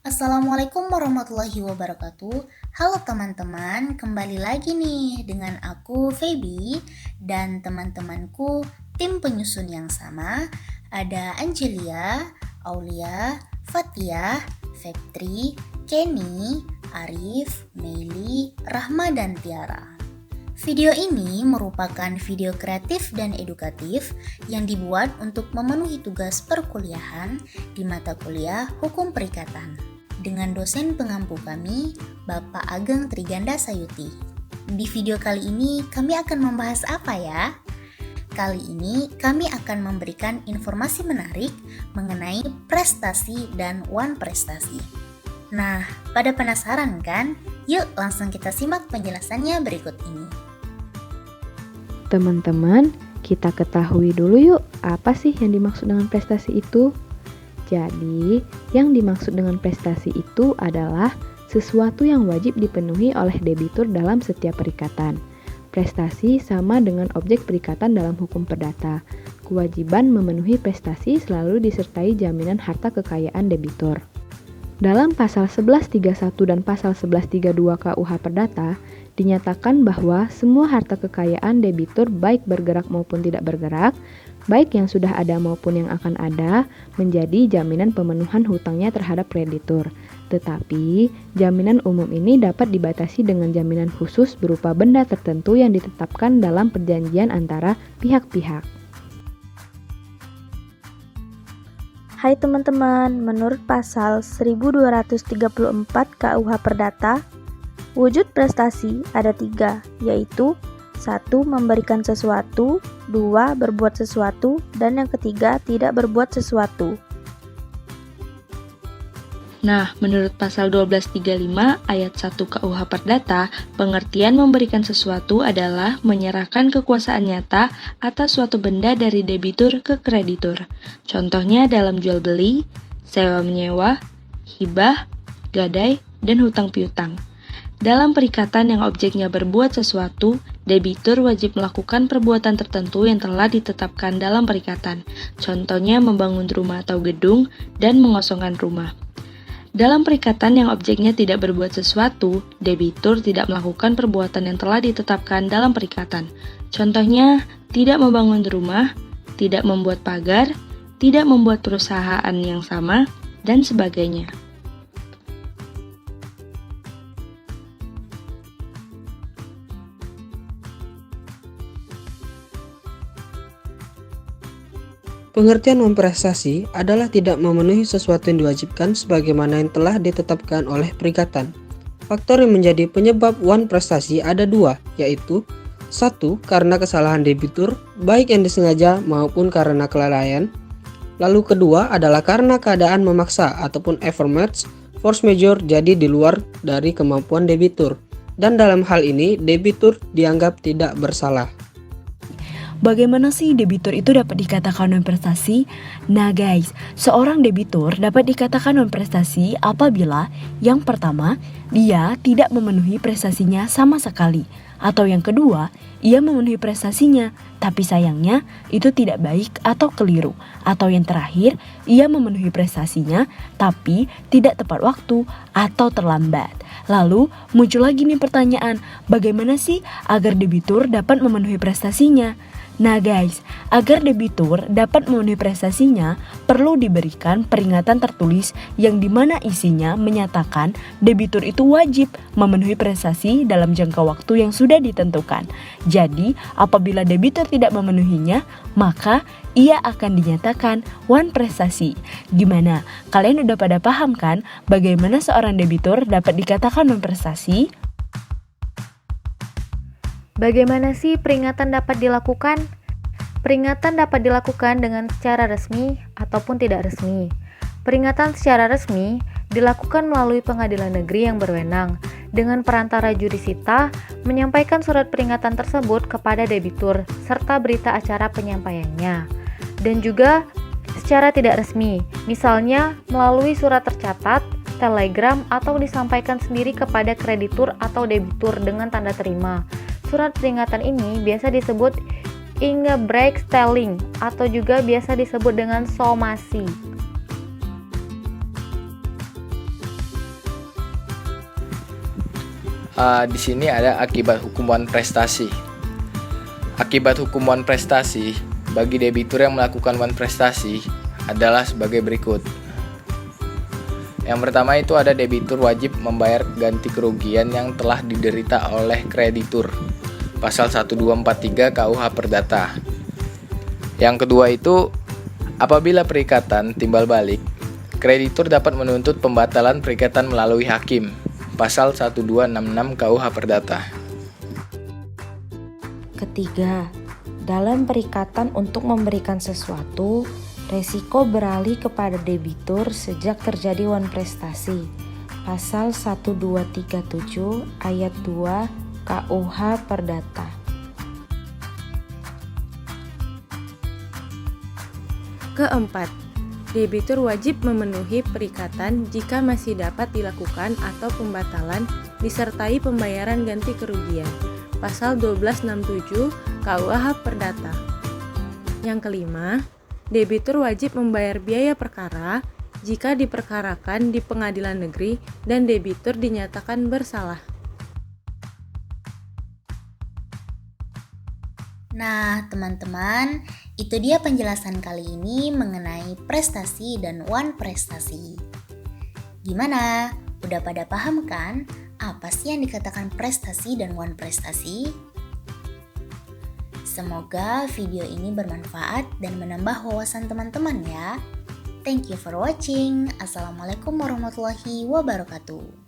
Assalamualaikum warahmatullahi wabarakatuh. Halo teman-teman, kembali lagi nih dengan aku Feby dan teman-temanku tim penyusun yang sama. Ada Angelia, Aulia, Fatia, Febri, Kenny, Arif, Meili, Rahma, dan Tiara. Video ini merupakan video kreatif dan edukatif yang dibuat untuk memenuhi tugas perkuliahan di mata kuliah Hukum Perikatan dengan dosen pengampu kami, Bapak Ageng Triganda Sayuti. Di video kali ini kami akan membahas apa ya? Kali ini kami akan memberikan informasi menarik mengenai prestasi dan one prestasi. Nah, pada penasaran kan? Yuk langsung kita simak penjelasannya berikut ini. Teman-teman, kita ketahui dulu yuk apa sih yang dimaksud dengan prestasi itu. Jadi, yang dimaksud dengan prestasi itu adalah sesuatu yang wajib dipenuhi oleh debitur dalam setiap perikatan. Prestasi sama dengan objek perikatan dalam hukum perdata. Kewajiban memenuhi prestasi selalu disertai jaminan harta kekayaan debitur. Dalam pasal 1131 dan pasal 1132 KUH Perdata, dinyatakan bahwa semua harta kekayaan debitur baik bergerak maupun tidak bergerak, baik yang sudah ada maupun yang akan ada, menjadi jaminan pemenuhan hutangnya terhadap kreditur. Tetapi, jaminan umum ini dapat dibatasi dengan jaminan khusus berupa benda tertentu yang ditetapkan dalam perjanjian antara pihak-pihak. Hai teman-teman, menurut pasal 1234 KUH Perdata, wujud prestasi ada 3, yaitu 1. Memberikan sesuatu, 2. Berbuat sesuatu, dan yang ketiga, tidak berbuat sesuatu. Nah, menurut pasal 1235 ayat 1 KUH Perdata, pengertian memberikan sesuatu adalah menyerahkan kekuasaan nyata atas suatu benda dari debitur ke kreditur. Contohnya dalam jual beli, sewa menyewa, hibah, gadai, dan hutang piutang. Dalam perikatan yang objeknya berbuat sesuatu, debitur wajib melakukan perbuatan tertentu yang telah ditetapkan dalam perikatan. Contohnya membangun rumah atau gedung dan mengosongkan rumah. Dalam perikatan yang objeknya tidak berbuat sesuatu, debitur tidak melakukan perbuatan yang telah ditetapkan dalam perikatan. Contohnya, tidak membangun rumah, tidak membuat pagar, tidak membuat perusahaan yang sama, dan sebagainya. Pengertian memprestasi adalah tidak memenuhi sesuatu yang diwajibkan sebagaimana yang telah ditetapkan oleh perikatan. Faktor yang menjadi penyebab one prestasi ada 2, yaitu 1. Karena kesalahan debitur, baik yang disengaja maupun karena kelalaian. Lalu kedua adalah karena keadaan memaksa ataupun force majeure jadi di luar dari kemampuan debitur. Dan dalam hal ini, debitur dianggap tidak bersalah. Bagaimana sih debitur itu dapat dikatakan non-prestasi? Nah guys, seorang debitur dapat dikatakan non-prestasi apabila yang pertama, dia tidak memenuhi prestasinya sama sekali. Atau yang kedua, ia memenuhi prestasinya, tapi sayangnya itu tidak baik atau keliru. Atau yang terakhir, ia memenuhi prestasinya, tapi tidak tepat waktu atau terlambat. Lalu muncul lagi nih pertanyaan, bagaimana sih agar debitur dapat memenuhi prestasinya? Nah guys, agar debitur dapat memenuhi prestasinya, perlu diberikan peringatan tertulis yang dimana isinya menyatakan debitur itu wajib memenuhi prestasi dalam jangka waktu yang sudah ditentukan. Jadi, apabila debitur tidak memenuhinya, maka ia akan dinyatakan one prestasi. Gimana? Kalian udah pada paham kan bagaimana seorang debitur dapat dikatakan non prestasi? Bagaimana sih peringatan dapat dilakukan? Peringatan dapat dilakukan dengan secara resmi ataupun tidak resmi. Peringatan secara resmi dilakukan melalui pengadilan negeri yang berwenang dengan perantara judisita menyampaikan surat peringatan tersebut kepada debitur serta berita acara penyampaiannya. Dan juga secara tidak resmi, misalnya melalui surat tercatat, telegram, atau disampaikan sendiri kepada kreditur atau debitur dengan tanda terima. Surat peringatan ini biasa disebut ingebreakstelling atau juga biasa disebut dengan somasi. Di sini ada akibat hukum wan prestasi. Akibat hukum wan prestasi bagi debitur yang melakukan wan prestasi adalah sebagai berikut. Yang pertama itu ada debitur wajib membayar ganti kerugian yang telah diderita oleh kreditur. Pasal 1243 KUH Perdata. Yang kedua itu apabila perikatan timbal balik, kreditur dapat menuntut pembatalan perikatan melalui hakim. Pasal 1266 KUH Perdata. Ketiga, dalam perikatan untuk memberikan sesuatu, resiko beralih kepada debitur sejak terjadi wan prestasi. Pasal 1237 ayat 2 KUH Perdata. Keempat, debitur wajib memenuhi perikatan jika masih dapat dilakukan atau pembatalan disertai pembayaran ganti kerugian. Pasal 1267 KUH Perdata. Yang kelima, debitur wajib membayar biaya perkara jika diperkarakan di pengadilan negeri dan debitur dinyatakan bersalah. Nah, teman-teman, itu dia penjelasan kali ini mengenai prestasi dan wan prestasi. Gimana? Udah pada paham kan? Apa sih yang dikatakan prestasi dan wan prestasi? Semoga video ini bermanfaat dan menambah wawasan teman-teman ya. Thank you for watching. Assalamualaikum warahmatullahi wabarakatuh.